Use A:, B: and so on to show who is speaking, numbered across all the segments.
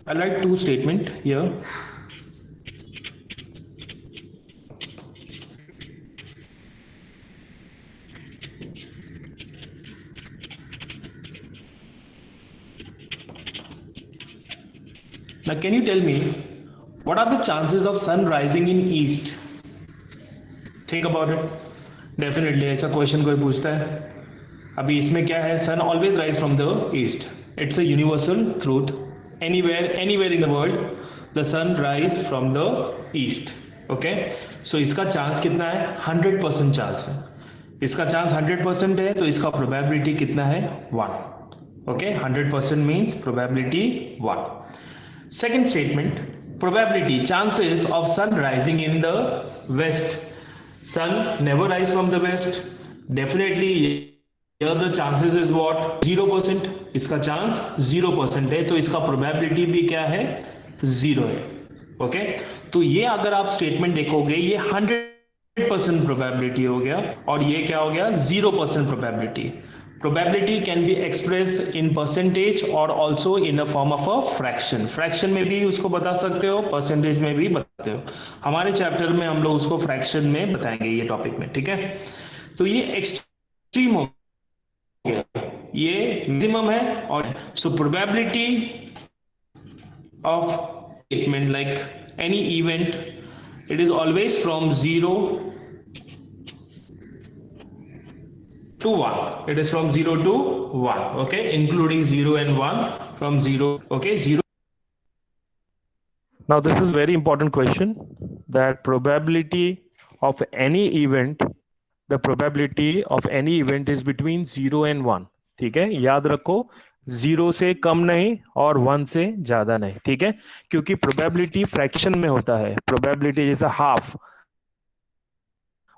A: I'll write two statement here. Now, can you tell me what are the chances of sun rising in east? Think about it. Definitely ऐसा question कोई पूछता है. अभी इसमें क्या है? Sun always rise from the east. It's a universal truth. Anywhere in the world the sun rise from the east. Okay, so इसका chance कितना है? 100% चांस है. इसका चांस 100% है, तो इसका प्रोबेबिलिटी कितना है? 1. Okay, 100% means probability 1. Second statement, probability chances of sun rising in the west. Sun never rise from the west. Definitely here the chances is what? 0%. इसका चांस 0% है, तो इसका प्रोबेबिलिटी भी क्या है? 0 है. ओके, तो ये अगर आप स्टेटमेंट देखोगे, ये 100% प्रोबेबिलिटी हो गया, और ये क्या हो गया? 0% probability. Probability can be expressed in percentage or also in a form of a fraction. Fraction में भी उसको बता सकते हो, परसेंटेज में भी बताते हो. हमारे चैप्टर में हम लोग उसको फ्रैक्शन में बताएंगे ये टॉपिक में. ठीक है, तो ये एक्सट्रीम हो गया, ये मैक्सिमम है. और so probability of statement like any event, it is always from 0 to 1. It is from 0 to 1. Okay, including 0 and 1, from 0. Okay, 0.
B: Now this is very important question, that probability of any event, the probability of any event is between 0 and 1. ठीक है, याद रखो, 0 से कम नहीं और 1 से ज्यादा नहीं. ठीक है, क्योंकि प्रोबेबिलिटी फ्रैक्शन में होता है. प्रोबेबिलिटी जैसे half,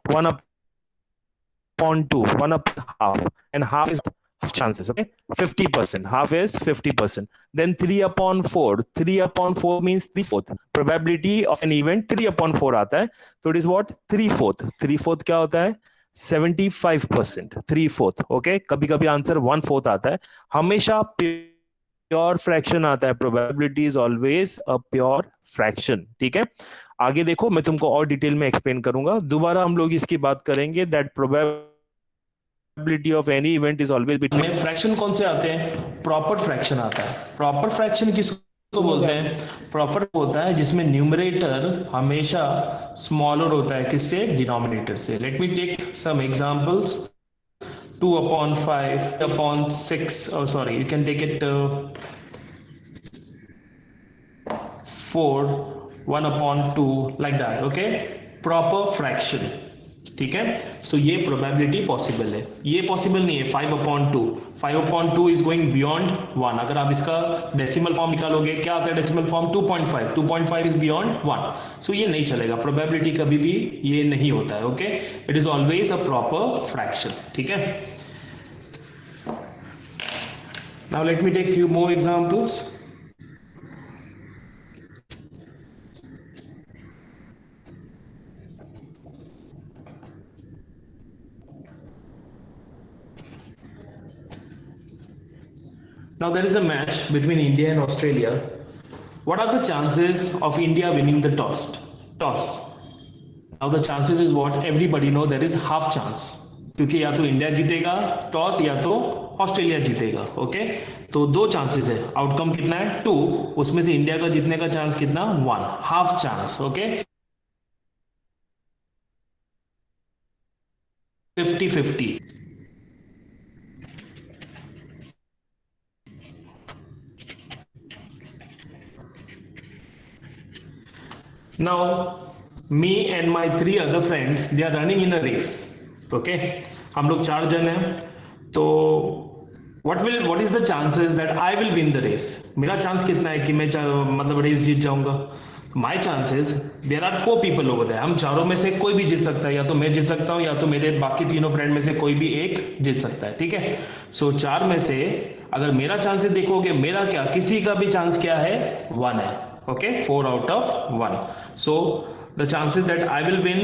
B: 1 upon 2, 1 upon half, and half is chances. Okay, 50%. Half is 50%. Then 3 upon 4. 3 upon 4 means 3/4. Probability of an event 3 upon 4 आता है, तो it is what? 3/4. 3/4 क्या होता है? 75%. 3/4. ओके, कभी कभी आंसर 1/4 आता है. हमेशा प्योर फ्रैक्शन आता है. Probability is always a pure fraction. ठीक है, आगे देखो, मैं तुमको और डिटेल में एक्सप्लेन करूंगा. दोबारा हम लोग इसकी बात करेंगे, that probability of any event is always between.
A: Fraction कौन से आते हैं? प्रॉपर फ्रैक्शन आता है. प्रॉपर फ्रैक्शन किसको बोलते हैं? प्रॉपर होता है जिसमें न्यूमरेटर हमेशा स्मॉलर होता है. किससे? डिनोमिनेटर से. Let me take some examples. 2 upon 5, upon 6, oh sorry, you can take it 4, 1 upon 2, like that. Okay, proper fraction. ठीक है, सो ये प्रोबेबिलिटी पॉसिबल है. ये पॉसिबल नहीं है 5 upon 2. 5 upon 2 is going beyond 1. अगर आप इसका डेसिमल फॉर्म निकालोगे, क्या आता है डेसिमल फॉर्म? 2.5. 2.5 is beyond 1. सो ये नहीं चलेगा. प्रोबेबिलिटी कभी भी ये नहीं होता है. Okay, it is always a proper fraction. ठीक है, now let me take few more examples. Now there is a match between India and Australia. What are the chances of India winning the toss? Now the chances is what? Everybody know there is half chance. क्योंकि या तो India जीतेगा toss या तो Australia जीतेगा. Okay, तो 2 chances है. Outcome कितना है? 2. उसमें से इंडिया का जीतने का चांस कितना? 1. Half chance. Okay, 50-50. Now, me and my 3 other friends, they are running in a race. Okay, हम लोग 4 जन हैं. तो what is the chances that I will win the race? मेरा चांस कितना है कि मैं मतलब रेस जीत जाऊंगा? My chances, there are 4 people over there. हम चारों में से कोई भी जीत सकता है. या तो मैं जीत सकता हूँ, या तो मेरे बाकी तीनों फ्रेंड में से कोई भी एक जीत सकता है. ठीक है, सो 4 में से अगर मेरा चांसेस देखोगे, मेरा क्या, किसी का भी चांस क्या है? 1 है. Okay, 4 out of 1. So the chances that I will win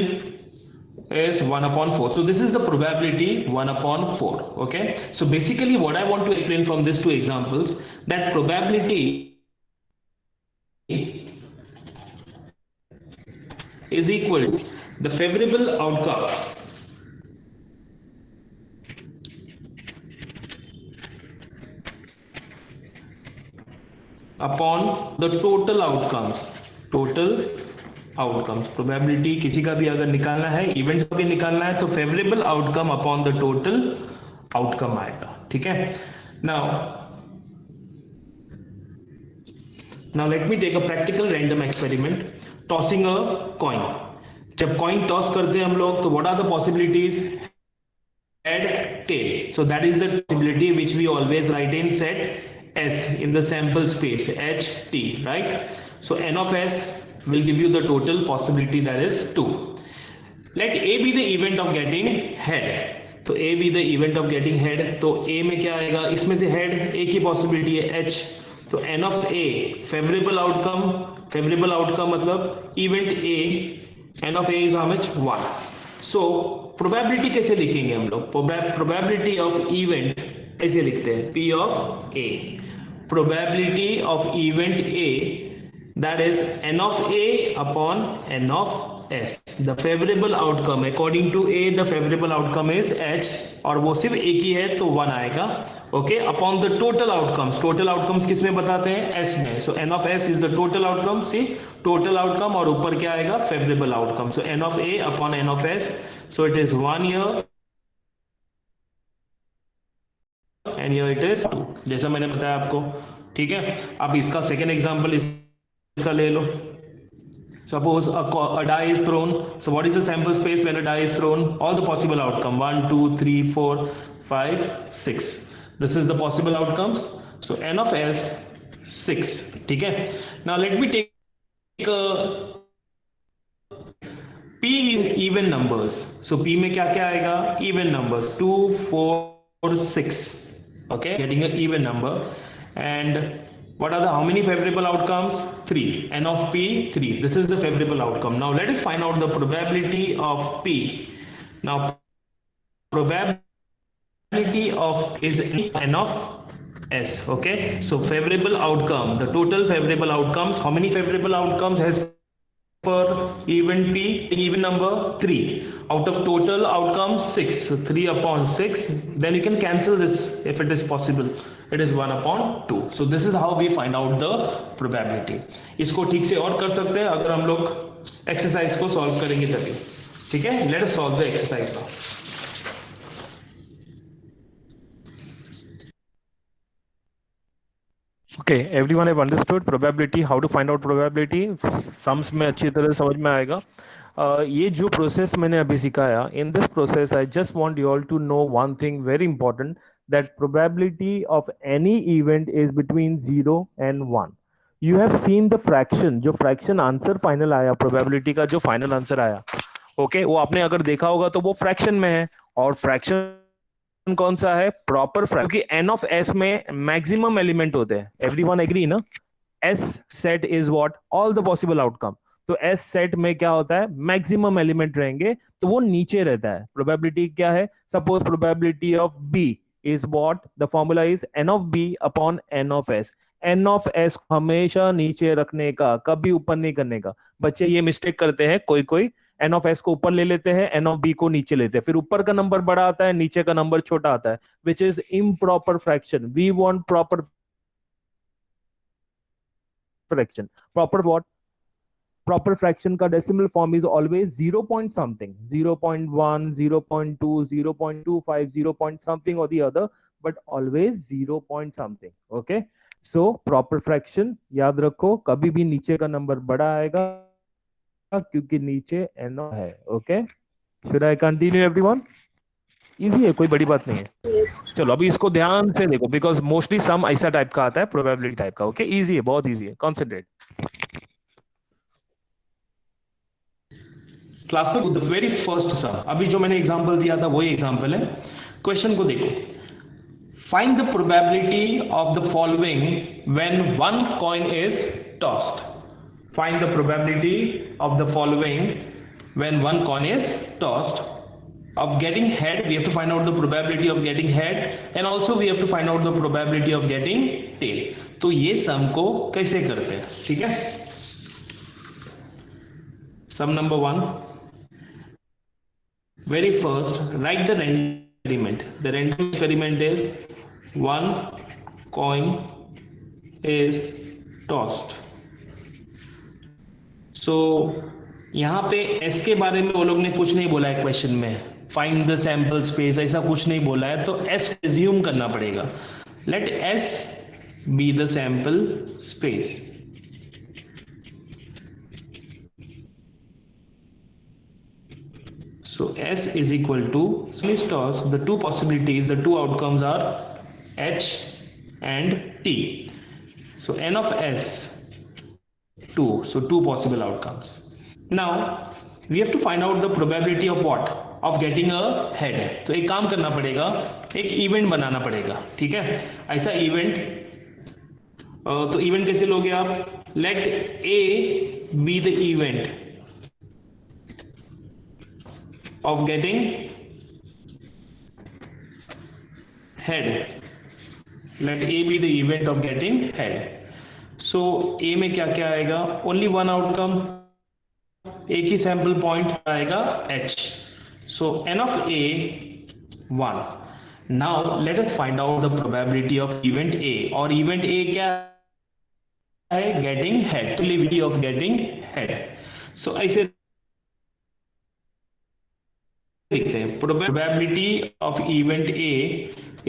A: is 1 upon 4. So this is the probability 1 upon 4. Okay, so basically what I want to explain from these 2 examples, that probability is equal to the favorable outcome upon the total outcomes. Probability किसी का भी अगर निकालना है, events का भी निकालना है, तो favourable outcome upon the total outcome आएगा. ठीक है. Now let me take a practical random experiment. Tossing a coin. जब कॉइन टॉस करते हैं हम लोग, तो what are the possibilities? Head, tail. So that is the possibility which we always write in set S in the sample space, HT, right? So n of S will give you the total possibility, that is 2. Let A be the event of getting head. तो A be the event of getting head. तो A में क्या आएगा? इसमें से head A की possibility है H. तो n of A favorable outcome मतलब event A, n of A is how much? 1. So probability कैसे लिखेंगे हम लोग? Probability of event ऐसे लिखते हैं, P of A. Probability of event A, that is n of A upon n of S. The favorable outcome according to A, the favorable outcome is H, और वो सिर्फ एक ही है तो 1 आएगा. Okay. Upon the total outcomes किस में बताते हैं? S में. So n of S is the total outcome. See total outcome, और ऊपर क्या आएगा? Favourable outcome. So n of A upon n of S. So it is 1 here and here it is 2, जैसा मैंने बताया आपको. ठीक है. अब इसका सेकेंड एग्जांपल इसका ले लो. Suppose a die is thrown. So what is the sample space when a die is thrown? All the possible outcome, 1 2 3 4 5 6. This is the possible outcomes. So n of S 6. ठीक है. Now let me take P in even numbers. So P में क्या क्या आएगा? Even numbers, 2 4 6. Okay, getting an even number. And what are the how many favorable outcomes? 3. N of P 3. This is the favorable outcome. Now let us find out the probability of P. Now probability of is N of S. Okay, so favorable outcome, the total favorable outcomes, how many favorable outcomes has per event P? Even number 3 out of total outcomes 6. So 3 upon 6. Then you can cancel this if it is possible. It is 1 upon 2. So this is how we find out the probability. इसको ठीक से और कर सकते हैं अगर हम लोग एक्सरसाइज को सॉल्व करेंगे तभी. ठीक है. Let us solve the exercise now.
B: Okay, everyone have understood probability, how to find out probability. Sums में अच्छी तरह समझ में आएगा. ये जो प्रोसेस मैंने अभी सिखाया, in this process I just want you all to know one thing very important, that probability of any event is between 0 and 1. You have seen the fraction, जो fraction आंसर फाइनल आया, probability का जो final answer आया, okay, वो आपने अगर देखा होगा तो वो फ्रैक्शन में है. और फ्रैक्शन कौन सा है? प्रॉपर फ्रैक्शन, क्योंकि n of S में मैक्सिमम एलिमेंट होते हैं. एवरीवन एग्री ना? S set is what? All the possible outcome. तो S सेट में क्या होता है? मैक्सिमम एलिमेंट रहेंगे तो वो नीचे रहता है. प्रोबेबिलिटी क्या है? Suppose probability of B is what? The formula is n of B upon n of S. n of S हमेशा नीचे रखने का, कभी ऊपर नहीं करने का. बच्चे ये मिस्टेक करते हैं कोई n of S को ऊपर ले लेते हैं, n of B को नीचे लेते हैं, फिर ऊपर का नंबर बड़ा आता है, नीचे का नंबर छोटा आता है, which is improper fraction. We want proper fraction. Proper what? Proper fraction का decimal form is always 0 point something, 0.1, 0.2, 0.25, 0 point something or the other, but always 0 point something. Okay, so proper fraction याद रखो, कभी भी नीचे का number बड़ा आएगा क्योंकि नीचे n है. Okay, should I continue everyone? Easy है, कोई बड़ी बात नहीं है.
C: Yes.
B: चलो अभी इसको ध्यान से देखो, बिकॉज मोस्टली सम ऐसा टाइप का आता है, प्रोबेबिलिटी टाइप का. ओके, इजी है, बहुत इजी है. कॉन्सेंट्रेट.
A: क्लास में द वेरी फर्स्ट सम, अभी जो मैंने एग्जांपल दिया था वही एग्जांपल है. क्वेश्चन को देखो. Find the probability of the following when one coin is tossed. Find the probability of the following when one coin is tossed. Of getting head, we have to find out the probability of getting head, and also we have to find out the probability of getting tail. तो ये सम को कैसे करते हैं? ठीक है. Sum number 1. Very first, write the random experiment. The random experiment is one coin is tossed. So यहाँ पे S के बारे में वो लोग ने कुछ नहीं बोला है क्वेश्चन में, फाइंड द सैंपल स्पेस ऐसा कुछ नहीं बोला है, तो S एज्यूम करना पड़ेगा. Let S be the sample space. So S is equal to, so let's toss the two possibilities, the two outcomes are H and T. So N of S 2, so two possible outcomes. Now we have to find out the probability of what? Of getting a head. तो एक काम करना पड़ेगा, एक event बनाना पड़ेगा, ठीक है. ऐसा इवेंट, तो इवेंट कैसे लोगे आप? Let A be the event of getting head. Let A be the event of getting head. So A में क्या क्या आएगा? Only one outcome, एक ही सैंपल पॉइंट आएगा H. So N of A 1. Now let us find out the probability of event A. और event A क्या है? Getting head. Probability of getting head. So ऐसे लिखते हैं, probability of event A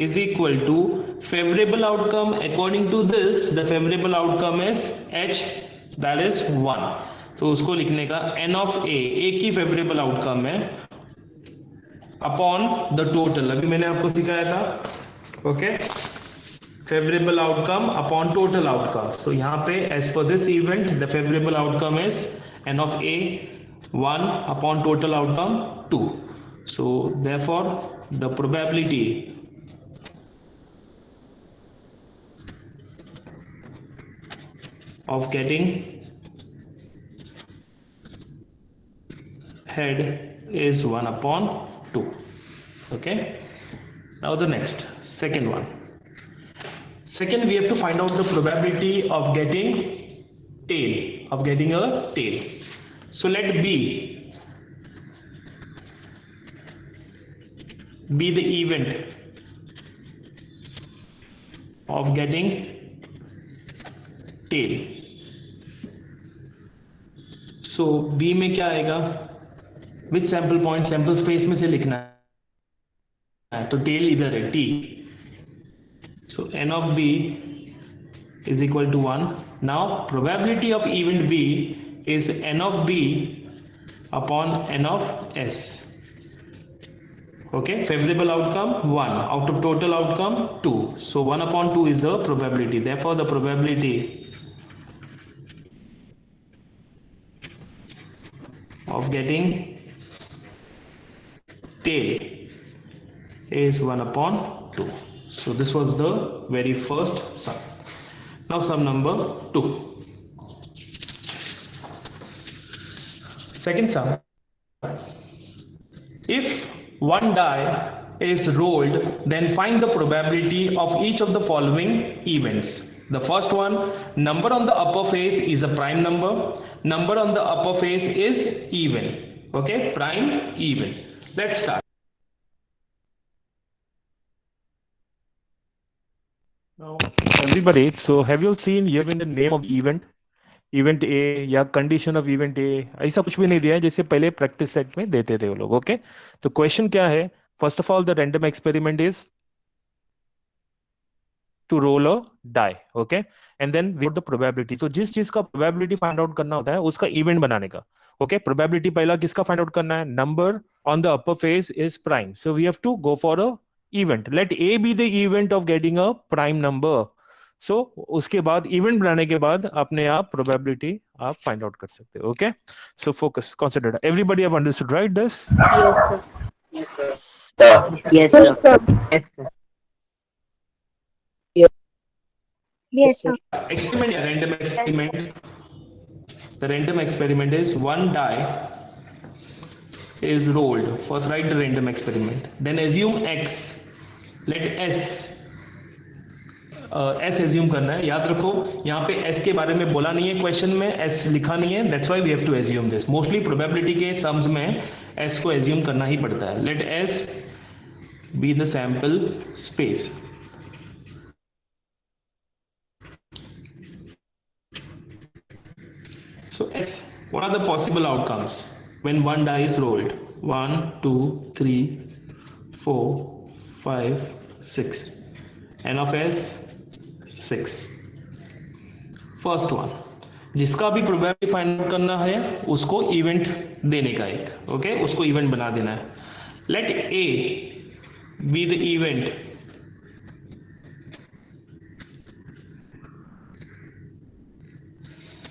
A: is equal to favorable outcome. According to this, the favorable outcome is H, that is 1. तो उसको लिखने का N of A, एक ही favorable outcome है, upon the total. अभी मैंने आपको सिखाया था, okay? Favorable outcome upon total outcome. So यहाँ पे as per this event, the favorable outcome is N of A 1 upon total outcome 2. So therefore the probability of getting head is 1 upon 2. Okay, now the next, second one. Second, we have to find out the probability of getting tail, of getting a tail. So let B be the event of getting tail. So B में क्या आएगा? Which sample point? Sample space में से लिखना है, तो tail इधर है T. So N of B is equal to 1. Now probability of event B is N of B upon N of S. Okay, favorable outcome 1, out of total outcome 2. So 1 upon 2 is the probability. Therefore the probability of getting tail is 1 upon 2. So this was the very first sum. Now sum number 2. Second sum. If one die is rolled, then find the probability of each of the following events. The first one, number on the upper face is a prime number. Number on the upper face is even. Okay, prime, even. Let's start.
B: Now, everybody, so have you seen here in the name of event? Event A या condition of event A, ऐसा कुछ भी नहीं दिया है जैसे पहले practice set में देते थे वो लोग. ओके, तो क्वेश्चन क्या है? First of all the random experiment is to roll a die. Okay, and then we the probability. तो जिस चीज का प्रोबेबिलिटी फाइंड आउट करना होता है उसका इवेंट बनाने का. ओके, प्रोबेबिलिटी पहला किसका फाइंड आउट करना है? Number on the upper face is prime. So we have to go for a event. Let A be the event of getting a prime number. So उसके बाद event बनाने के बाद अपने आप प्रोबेबिलिटी आप फाइंड आउट कर सकते हो. Okay, so focus, concentrate. Everybody have understood right this?
C: Yes, sir.
D: Yes, sir.
C: Yes, sir. Yes, sir. Yes, sir.
A: Experiment, random experiment. The random experiment is one die is rolled. First write the random experiment. Then assume X. Let S S assume करना है। याद रखो यहाँ पे S के बारे में बोला नहीं है क्वेश्चन में, एस लिखा नहीं है, that's why we have to assume this. Mostly probability के सम्स में एस को एज्यूम करना ही पड़ता है। Let S be the sample space. So S, what are the possible outcomes when one die is rolled? 1, 2, 3, 4, 5, 6. N of S 6. First one, जिसका भी probability find out करना है उसको इवेंट देने का एक, ओके, उसको इवेंट बना देना है। Let A be the event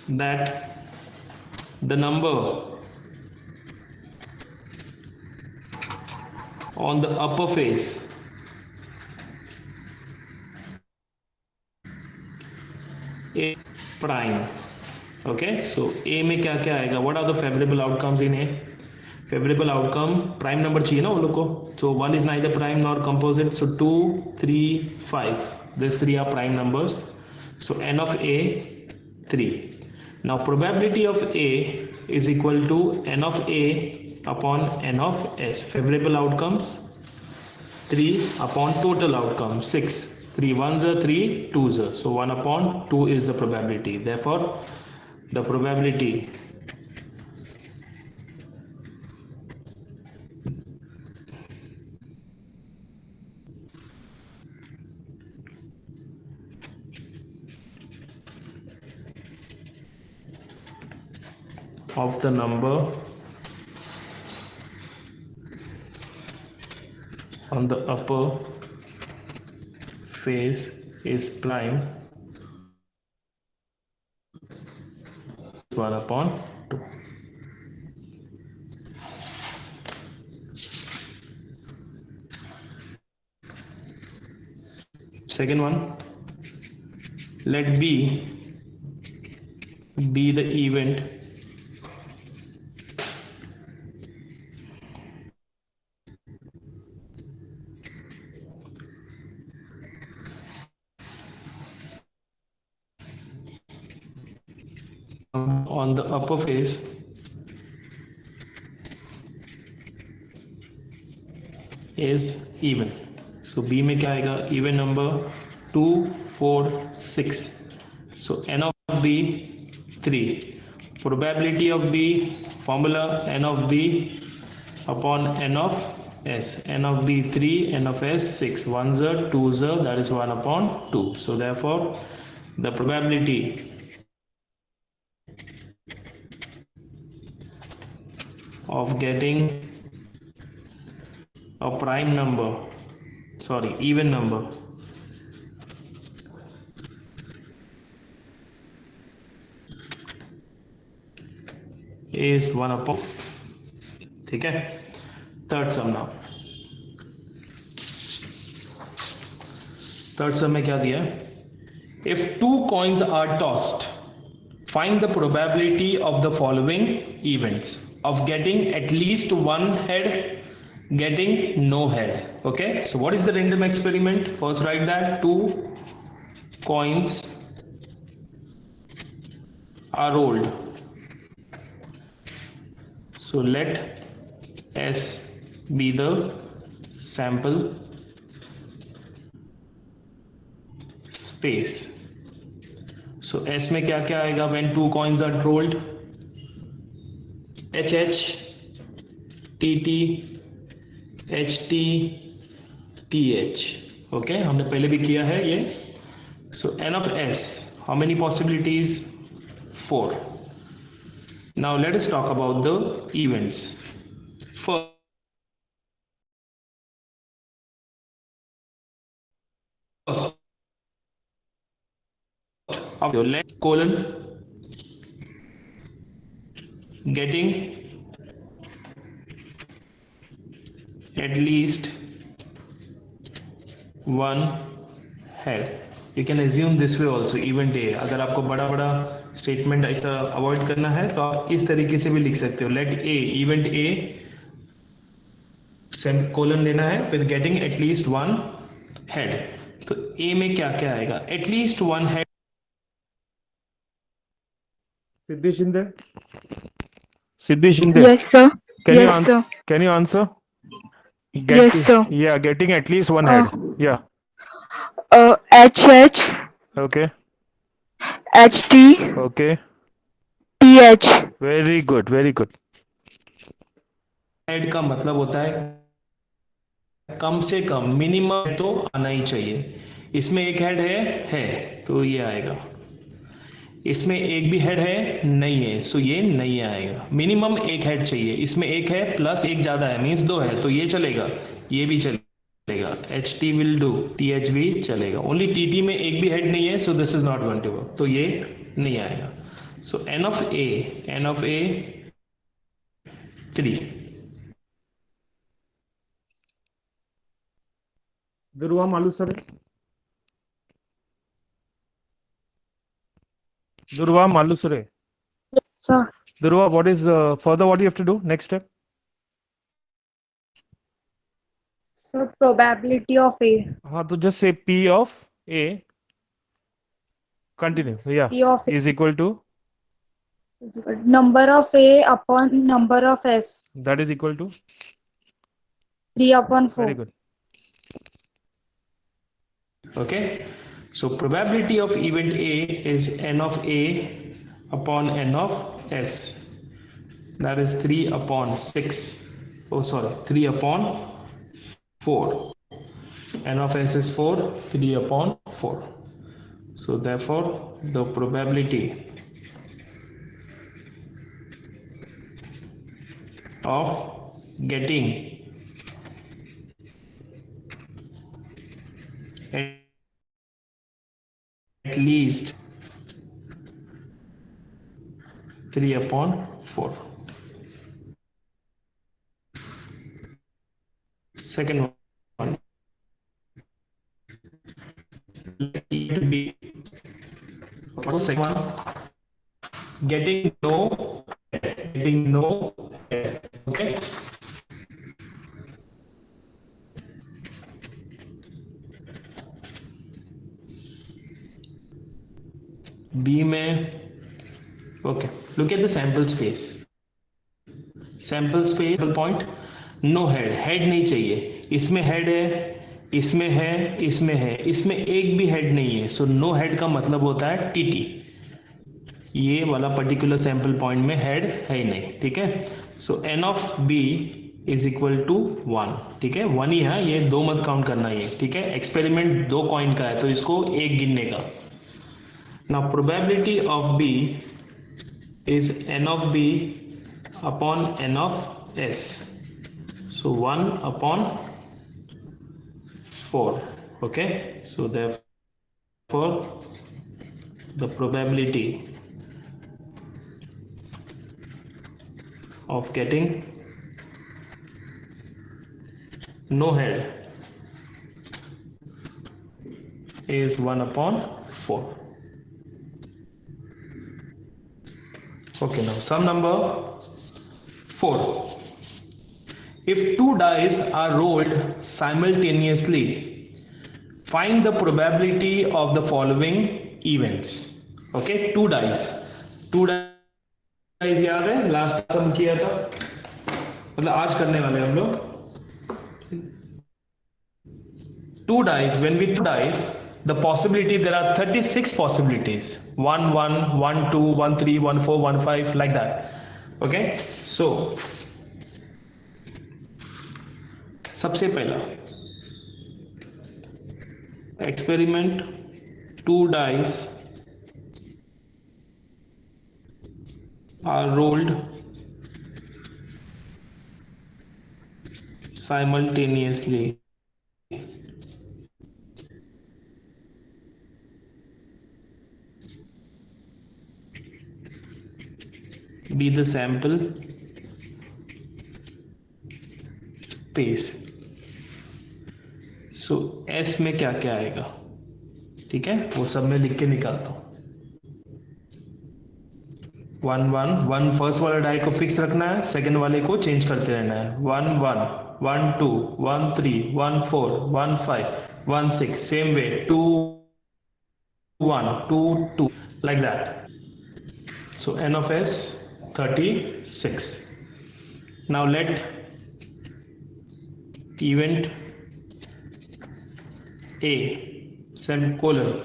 A: that the number on the upper face A prime. Okay, so A में क्या क्या आएगा? What are the favorable outcomes in A? Favorable outcome prime number चाहिए ना वो लोग को, so 1 is neither prime nor composite, so 2, 3, 5, these three are prime numbers, so n of A 3. Now probability of A is equal to n of A upon n of S. Favorable outcomes 3 upon total outcome 6. 3 1s are 3 2s are, so 1 upon 2 is the probability. Therefore the probability of the number on the upper face is prime 1 upon 2. Second one, let B be the event on the upper face is even. So B में क्या आएगा? Even number 2, 4, 6. So n of B 3. Probability of B formula n of B upon n of S. N of B 3, n of S 6. 1s are 2s are, that is 1 upon 2. So therefore the probability of getting a prime number, sorry, even number is 1 upon, ठीक है। Third सम now, third सम में क्या दिया है? If two coins are tossed, find the probability of the following events: of getting at least one head, getting no head. Okay, so what is the random experiment? First write that two coins are rolled. So let S be the sample space. So S में क्या क्या आएगा when two coins are rolled? HH, TT, HT, TH. Okay, हमने पहले भी किया है ये. So N of S, how many possibilities? 4. Now let us talk about the events. First, of your left colon getting at least one head. You can assume this way also, event A. अगर आपको बड़ा बड़ा statement ऐसा avoid करना है तो आप इस तरीके से भी लिख सकते हो. Let A, event A colon लेना है, फिर गेटिंग एटलीस्ट वन हेड. तो ए में क्या क्या आएगा? At least one head.
B: Siddhi Shinde. Siddhi Shinde.
D: Yes, sir.
B: Can you
D: Yes,
B: answer?
D: sir.
B: Can you answer?
D: Yes, sir.
B: Yeah, getting at least one
D: Uh,
B: head. Yeah.
D: HH,
B: Okay.
D: HT,
B: Okay.
D: TH.
B: Very good. Very good.
A: Head का मतलब होता है कम से कम, minimum तो आना ही चाहिए. इसमें एक हेड है तो ये आएगा. इसमें एक भी हेड है नहीं है, सो ये नहीं आएगा. मिनिमम एक हेड चाहिए. इसमें एक है प्लस एक ज्यादा है, मीन्स दो है, तो ये चलेगा, ये भी चलेगा. H T will do, T H भी चलेगा. ओनली टी टी में एक भी हेड नहीं है, so this is not going to work, तो ये नहीं आएगा. So n of A 3.
B: Durva Malusare. Durva Malusare.
D: Sir.
B: Durva, what is further? What do you have to do? Next step.
E: So probability of A.
B: तो just say P of A. Continue. Yeah.
E: P of A
B: Is equal to,
E: is equal to number of A upon number of S.
B: that is equal to.
E: 3 upon 4.
B: Very good.
A: Okay, so probability of event A is n of A upon n of S. That is 3 upon 6. Oh, sorry, 3 upon 4. N of S is 4, 3 upon 4. So therefore, the probability of getting at least 3 upon 4. Second one, let it be. Okay, second one, getting no. Okay. B में, okay, look at the sample space. Sample space point, no head, head नहीं चाहिए. इसमें head है, इसमें है, इसमें है, इसमें एक भी head नहीं है. So no head का मतलब होता है TT. ये वाला पर्टिकुलर सैंपल पॉइंट में हेड है ही नहीं. ठीक है, so n of b is equal to 1. ठीक है, 1 ही है, ये 2 मत काउंट करना ये. ठीक है, एक्सपेरिमेंट 2 कॉइन का है, तो इसको 1 गिनने का. Now probability of B is n of B upon n of S. So 1 upon 4. Okay, so therefore the probability of getting no head is 1 upon 4. Okay, now sum number 4. If 2 dice are rolled simultaneously, find the probability of the following events. Okay, 2 dice. 2 dice याद है, last सम किया था, मतलब आज करने वाले हम लोग. 2 dice, when we 2 dice, the possibility, there are 36 possibilities. 1 1 1 2 1 3 1 4 1 5, like that. Okay, so सबसे पहला experiment, 2 dice are rolled simultaneously. Be the sample space. So S में क्या क्या आएगा, ठीक है, वो सब मैं लिख के निकालता हूँ. 1 1 1 फर्स्ट वाला डाई को फिक्स रखना है, सेकंड वाले को चेंज करते रहना है. 1 1 1 2 1 3 1 4 1 5 1 6, same way 2 1 2 2, like that. So n of s 36. Now let event a semicolon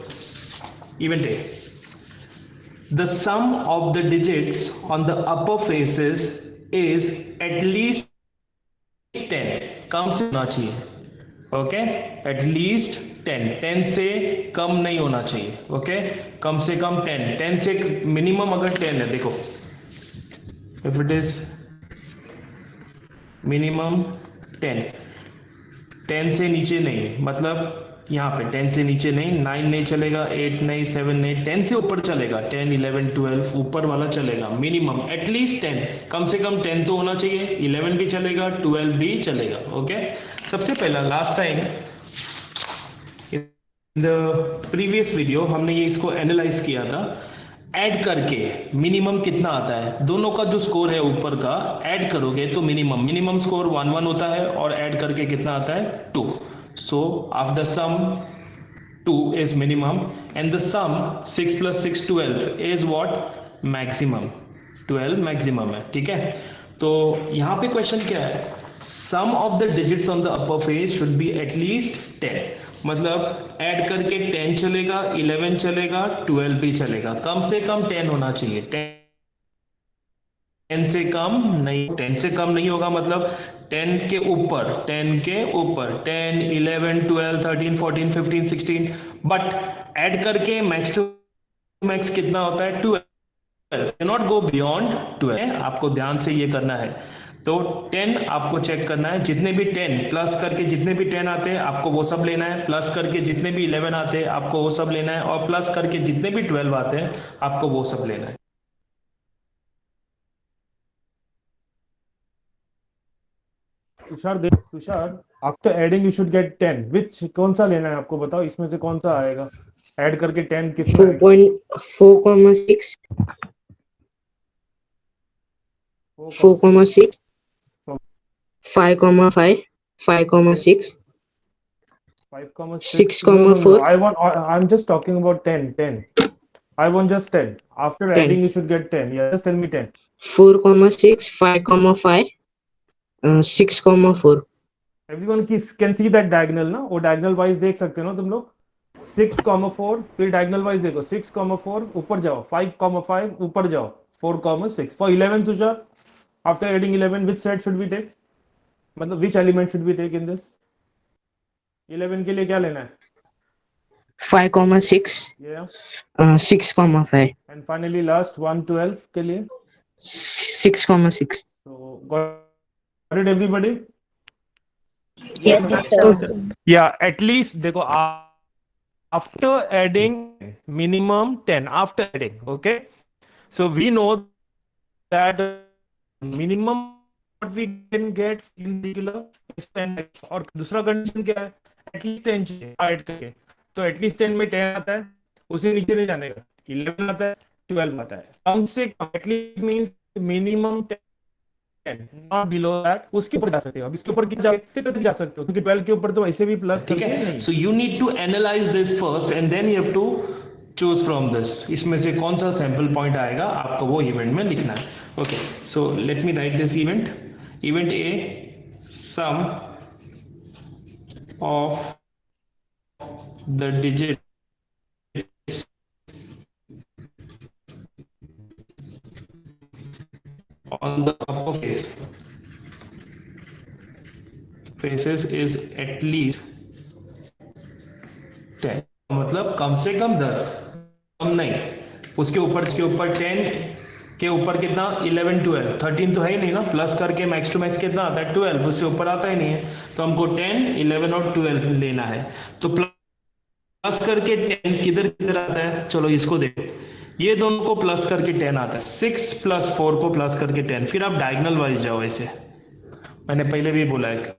A: event a, the sum of the digits on the upper faces is at least 10, कम से होना चाहिए. ओके, एटलीस्ट 10 से कम नहीं होना चाहिए. ओके, कम से कम 10 से मिनिमम अगर 10 है, देखो इफ इट इज मिनिमम 10 से नीचे नहीं, मतलब यहाँ पे 10 से नीचे नहीं, 9 नहीं चलेगा, 8 नहीं, 7 नहीं, 10 से ऊपर चलेगा, 10 11 12 ऊपर वाला चलेगा. मिनिमम एटलीस्ट 10, कम से कम 10 तो होना चाहिए. 11 भी चलेगा, 12 भी चलेगा. ओके, सबसे पहला last time in the previous video हमने ये इसको एनालाइज किया था. ऐड करके मिनिमम कितना आता है, दोनों का जो स्कोर है ऊपर का ऐड करोगे तो मिनिमम स्कोर 1 1 होता है, और ऐड करके कितना आता है 2. So of the sum 2 is minimum, and the sum 6 plus 6 12 is what? Maximum. 12 maximum है. ठीक है, तो यहाँ पे क्वेश्चन क्या है? Sum of the digits on the upper face should be at least 10. मतलब ऐड करके 10 चलेगा, 11 चलेगा, 12 भी चलेगा, कम से कम 10 होना चाहिए. 10 से कम नहीं, 10 से कम नहीं होगा, मतलब 10 के ऊपर 10 11 12 13 14 15 16, बट ऐड करके मैक्स टू मैक्स कितना होता है 12. Not go beyond 12. आपको ध्यान से ये करना है. तो 10 आपको चेक करना है, जितने भी 10 प्लस करके जितने भी 10 आते हैं आपको वो सब लेना है, प्लस करके जितने भी 11 आते हैं आपको वो सब लेना है, और प्लस करके जितने भी 12 आते हैं आपको वो सब लेना है.
B: Tushar, after adding you should gate 10. विच कौन सा लेना है आपको बताओ, इसमें से कौन सा आएगा? ऐड करके 10 किसका आएगा?
C: 4.4,6 4,6 5,5 5,6 6,4.
B: I'm just talking about 10. I want just 10. After
C: 10.
B: adding you should get 10. Yeah, just tell me 10.
C: 4,6 5,5 6,4.
B: Everyone can see that diagonal ना, वो diagonal wise देख सकते हो ना तुम लोग. 6,4, फिर diagonal wise देखो, 6,4 ऊपर जाओ, 5,5 ऊपर जाओ, 4,6. For 11 Tushar, after adding 11 which set should we take? मतलब which element should we take in this? 11 के लिए क्या लेना है?
C: 5,6
B: Yeah.
C: 6,5
B: And finally last 112 के लिए.
C: 6,6.
B: So got it everybody?
E: Yes, sir.
B: Yeah, at least देखो after adding minimum 10 after adding, okay? So we know that minimum what we can get in regular is 10. और दूसरा condition क्या है? At least 10 चाहिए add करके. तो at least 10 में 10 आता है, उसे नीचे नहीं जाने का. 11 आता है, 12 आता है. कम से कम at least means minimum 10. Not below that. उसके ऊपर जा सकते हो. अब इसके ऊपर कितना जा सकते हो, क्योंकि 12 के ऊपर तो वैसे भी प्लस.
A: ठीक है, so you need to analyse this first and then you have to choose from this. इसमें से कौन सा सैंपल पॉइंट आएगा आपको वो इवेंट में लिखना है. Okay, so let me write this event A, sum of the digits on the upper faces is at least 10. मतलब कम से कम 10, कम नहीं. उसके ऊपर 10 के ऊपर कितना 11 12 13 तो है ही नहीं ना, प्लस करके मैक्स टू मैक्स कितना आता है 12, उससे ऊपर आता ही नहीं है. तो हमको 10 11 और 12 लेना है. तो प्लस करके 10 किधर किधर आता है, चलो इसको देखो. ये दोनों को प्लस करके 10 आता है, 6 प्लस 4 को प्लस करके 10. फिर आप डायगोनल वाइज जाओ. ऐसे मैंने पहले भी बोला है,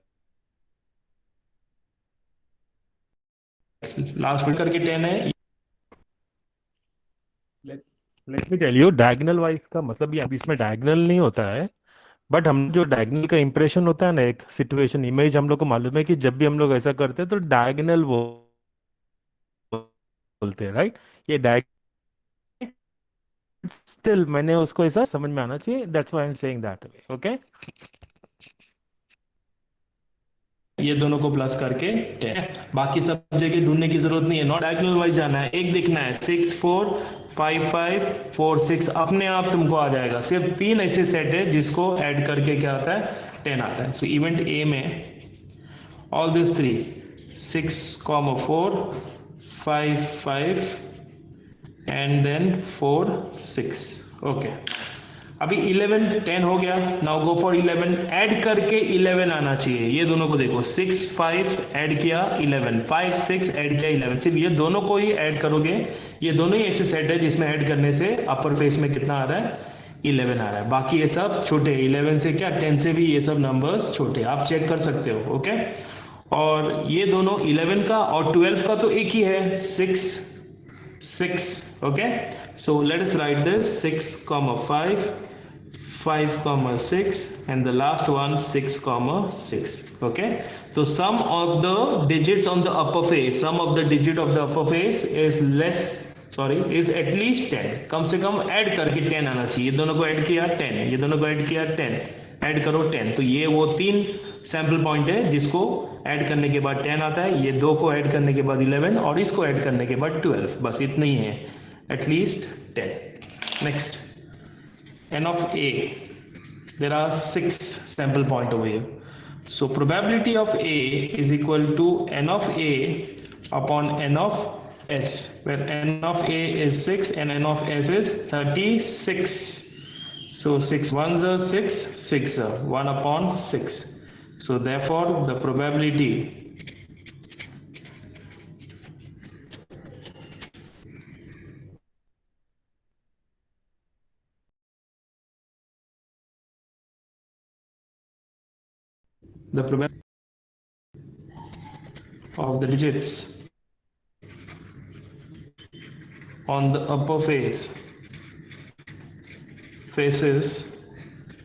A: लास्ट में करके 10 है.
B: Let me tell you, diagonal wise का मतलब ये अभी इसमें डायगोनल नहीं होता है, बट हम जो डायगोनल का इंप्रेशन होता है ना, एक सिचुएशन इमेज, हम लोग को मालूम है कि जब भी हम लोग ऐसा करते हैं तो डायगोनल वो बोलते हैं, राइट? ये डायगोनल स्टिल मैंने उसको ऐसा समझ में आना चाहिए, that's why I am saying that way, okay?
A: ये दोनों को प्लस करके 10, बाकी सब जगह ढूंढने की जरूरत नहीं है, नॉट डायगोनल वाइज जाना है, एक देखना है 6 4 5 5 4 6, अपने आप तुमको आ जाएगा। सिर्फ 3 ऐसे सेट है जिसको ऐड करके क्या आता है, 10 आता है। सो इवेंट ए में all this 3 6 4 5 5 and then 4 6, okay. अभी 11 10 हो गया, नाउ गो फॉर 11, ऐड करके 11 आना चाहिए। ये दोनों को देखो, 6 5 ऐड किया 11, 5 6 ऐड किया 11, सिर्फ ये दोनों को ही ऐड करोगे। ये दोनों ही ऐसे सेट है जिसमें ऐड करने से अपर फेस में कितना आ रहा है, 11 आ रहा है। बाकी ये सब छोटे, 11 से क्या 10 से भी ये सब नंबर्स छोटे, आप चेक कर सकते हो, ओके। और ये दोनों 11 का और 12 का तो एक ही है, 6 6, okay? So let us write this 6 5 5 6 and the last one 6 6, okay? So sum of the digits on the upper face, sum of the digit of the upper face is is at least 10, कम से कम add करके 10 आना चाहिए। ये दोनों को add किया 10, ये दोनों को ऐड किया 10, ऐड करो 10, तो ये वो 3 सैंपल पॉइंट है जिसको ऐड करने के बाद 10 आता है, ये 2 को ऐड करने के बाद 11 और इसको ऐड करने के बाद 12, बस इतना ही है, at least 10। Next, n of a, there are 6 sample point over here, so probability of a is equal to n of a upon n of s, where n of a is 6 and n of s is 36. So 6 1s are 6, 6 are 1 upon 6. So therefore the probability of the digits on the upper faces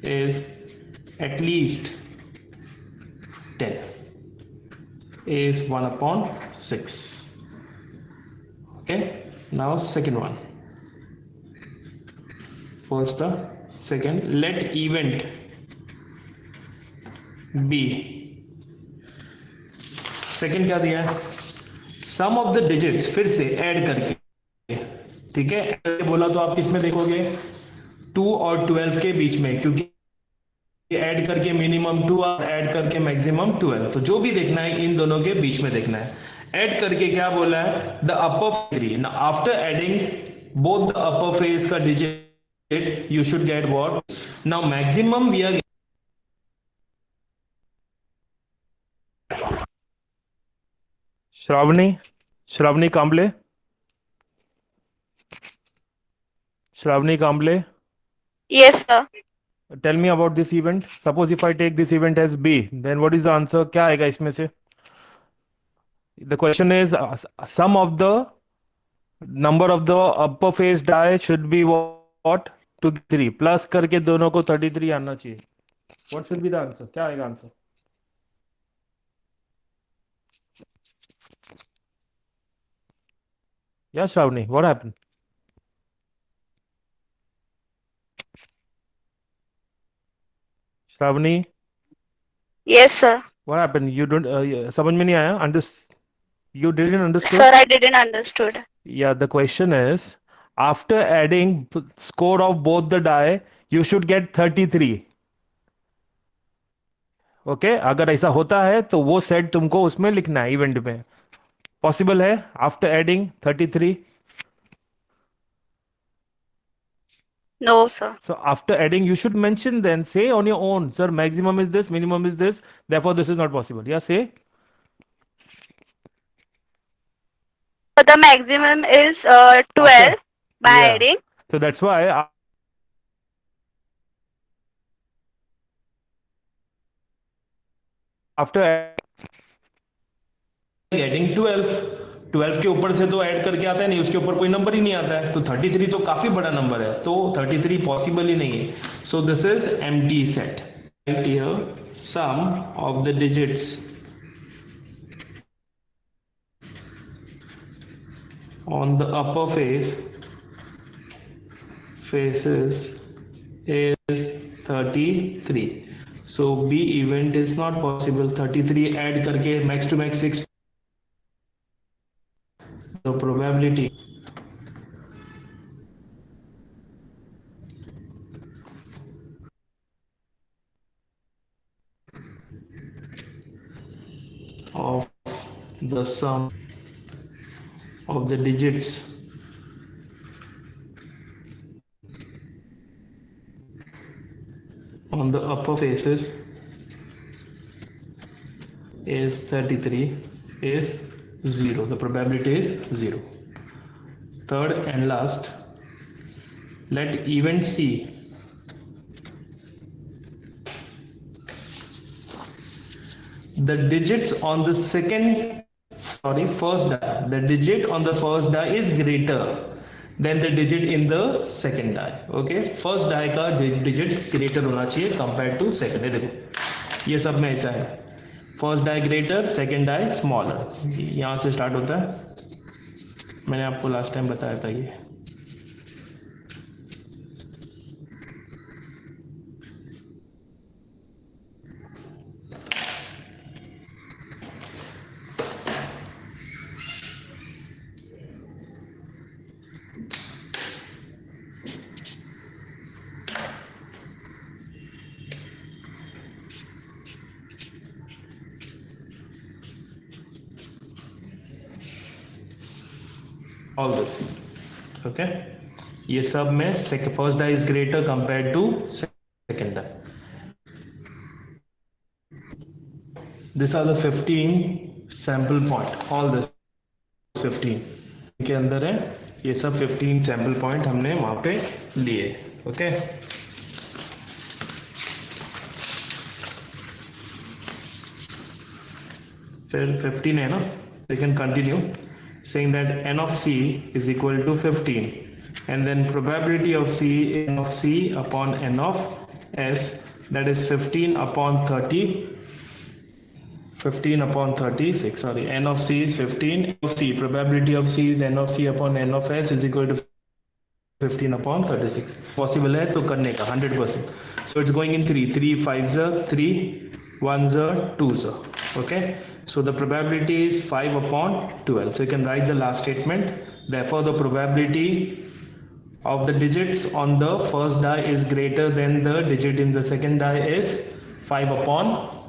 A: is at least 10. A is 1 upon 6. Okay, now second one. First the second, let event B, second क्या दिया है, सम of the digits, फिर से add करके, ठीक है, add बोला तो आप किसमें देखोगे, 2 और 12 के बीच में, क्योंकि ऐड करके मिनिमम 2 और ऐड करके मैक्सिमम 12, तो जो भी देखना है इन दोनों के बीच में देखना है। ऐड करके क्या बोला है, द अपर 3, ना after adding both the upper face का digit you should get what, now maximum we are
B: Shravani Kamble, Shravani Kamble,
D: Yes, sir.
B: tell me about this event. Suppose if I take this event as B, then what is the answer? क्या आएगा इसमें से? The question is sum of the number of the upper face die should be what? 2 3 plus करके दोनों को 33 आना चाहिए. What should be the answer? क्या आएगा answer? Yeah, Shravani, what happened? Shravani,
D: Yes, sir.
B: what happened? You don't समझ में नहीं आया? You didn't understood?
D: Sir, I didn't understood.
B: Yeah, the question is after adding score of both the die, you should get 33. Okay अगर ऐसा होता है तो वो सेट तुमको उसमें लिखना है इवेंट में. पॉसिबल है after adding 33?
D: No, sir.
B: So after adding you should mention, then say on your own, sir, maximum is this, minimum is this, therefore this is not possible. Yeah, say.
D: So the maximum is 12
B: Okay.
D: by
B: Yeah.
D: adding.
B: So that's why after
A: adding 12 के ऊपर से तो add करके आता है नहीं, उसके ऊपर कोई नंबर ही नहीं आता है, तो 33 तो काफी बड़ा नंबर है, तो 33 पॉसिबल ही नहीं है. So this is empty set. here sum of the digits on the upper faces is 33. So B event is not possible. 33 add करके max to max 6. The probability of the sum of the digits on the upper faces is 33 is 0. The probability is 0. Third and last, let event C the digits on the first die, the digit on the first die is greater than the digit in the second die. Okay, first die का digit greater होना चाहिए compared to second. है देखो ये सब में ऐसा है, first die greater, second die smaller, यहाँ से स्टार्ट होता है. मैंने आपको लास्ट टाइम बताया था ये. All this, okay, ये सब में first die is greater compare to second die. This are the 15 sample point, all this 15 के अंदर है, ये सब 15 सैंपल पॉइंट हमने वहां पे लिए. ओके फिर 15 है ना, so you can continue saying that n of c is equal to 15 and then probability of n of c upon n of s, that is 15 upon 36, sorry, n of c is 15, of c, probability of c is n of c upon n of s is equal to 15 upon 36. Possible है तो करने का 100%. So it's going in 3 5s are 3, 1s are 2s are. Okay, so the probability is 5 upon 12. So you can write the last statement. Therefore the probability of the digits on the first die is greater than the digit in the second die is 5 upon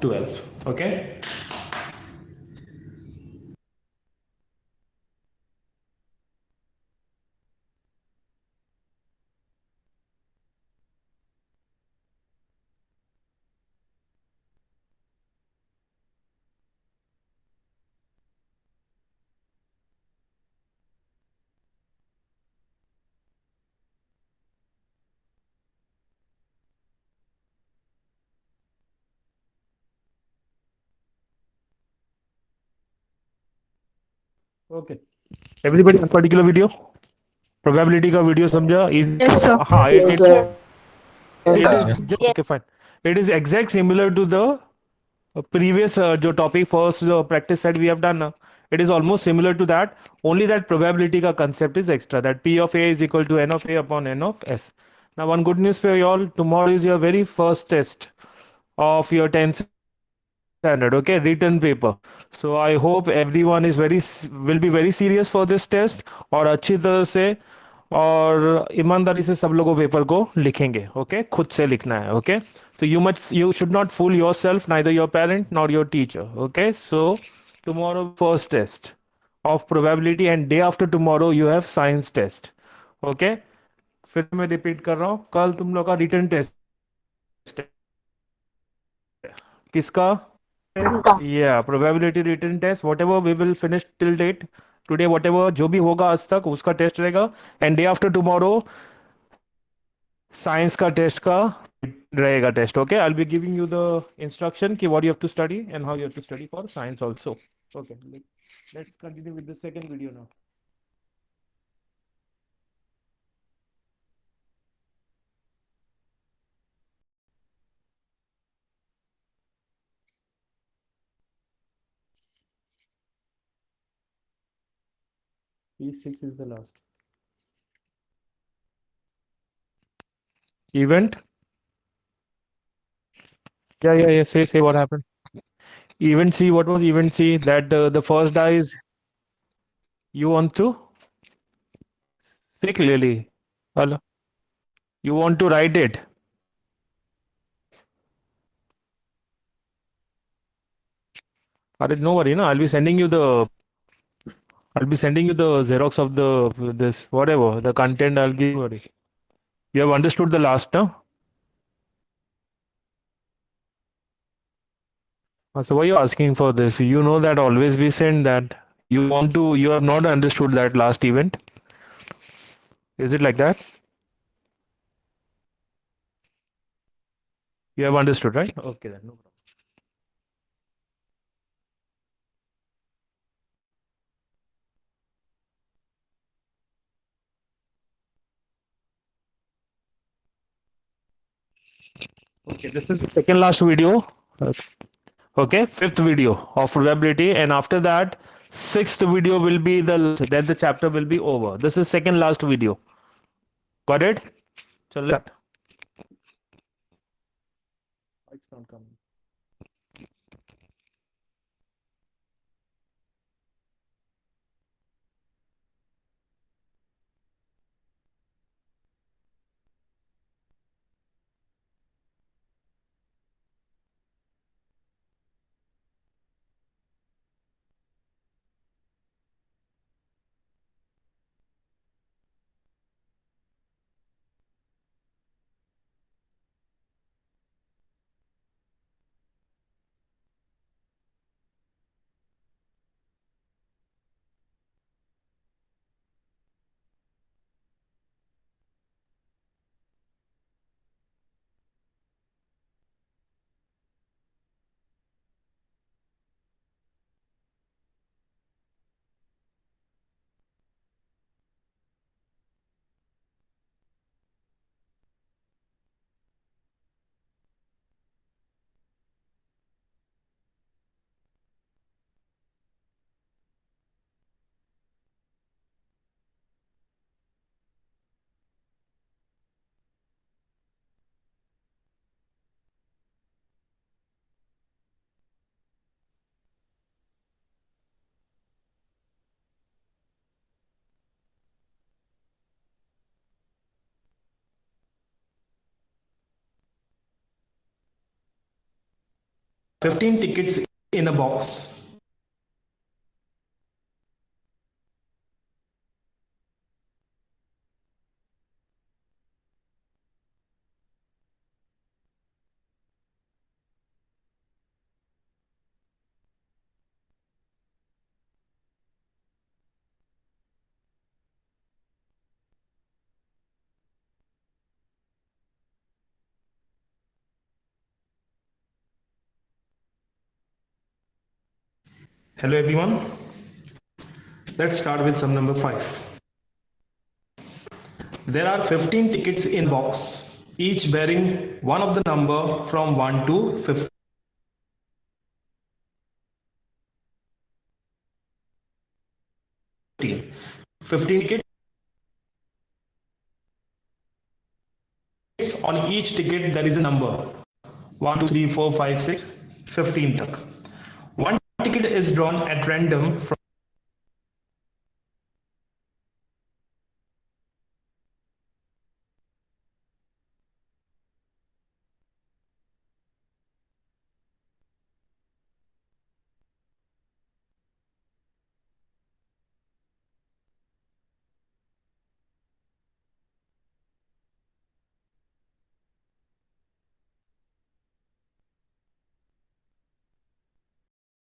A: 12. Okay,
B: Okay. Everybody on particular video? Probability का video समझा?
D: Yes, sir.
B: हाँ, it is
D: Yes.
B: okay, fine. It is exact similar to the previous जो topic first practice that we have done. It is almost similar to that. Only that probability का concept is extra. That P of A is equal to N of A upon N of S. Now, one good news for you all. Tomorrow is your very first test of your 10th standard, okay, written paper. So I hope everyone is will be very serious for this test और अच्छी तरह से और ईमानदारी से सब लोगों paper को लिखेंगे. ओके, खुद से लिखना है. Okay, so you should not fool yourself, neither your parent nor your teacher. Okay, so tomorrow first test of probability and day after tomorrow you have science test. Okay, फिर मैं repeat कर रहा हूँ, कल तुम लोग का रिटन टेस्ट किसका? Yeah, probability written test, whatever we will finish till date today, whatever जो भी होगा आज तक उसका टेस्ट रहेगा. And day after tomorrow science का टेस्ट का रहेगा test. Okay, I will be giving you the instruction कि what you have to study and how you have to study for science also. Okay, let's continue with the second video now. E6 is the last. Event? Yeah. Say what happened. Event C, what was event C? That the first die is you want to say clearly. Hello. You want to write it. No worry, no. I'll be sending you the Xerox of this whatever the content. I'll give you. Worry. You have understood the last, no? So why are you asking for this? You know that always we send that. You have not understood that last event. Is it like that? You have understood, right? Okay, then no problem. Okay, this is the second last video. Okay, fifth video of probability, and after that, sixth video will be then the chapter will be over. This is second last video. Got it? So let. It's not coming.
A: Fifteen tickets in a box. Hello everyone. Let's start with sum number 5. There are 15 tickets in box, each bearing one of the number from 1 to 15. Tickets. On each ticket there is a number 1, 2, 3, 4, 5, 6, 15 tak. One ticket is drawn at random from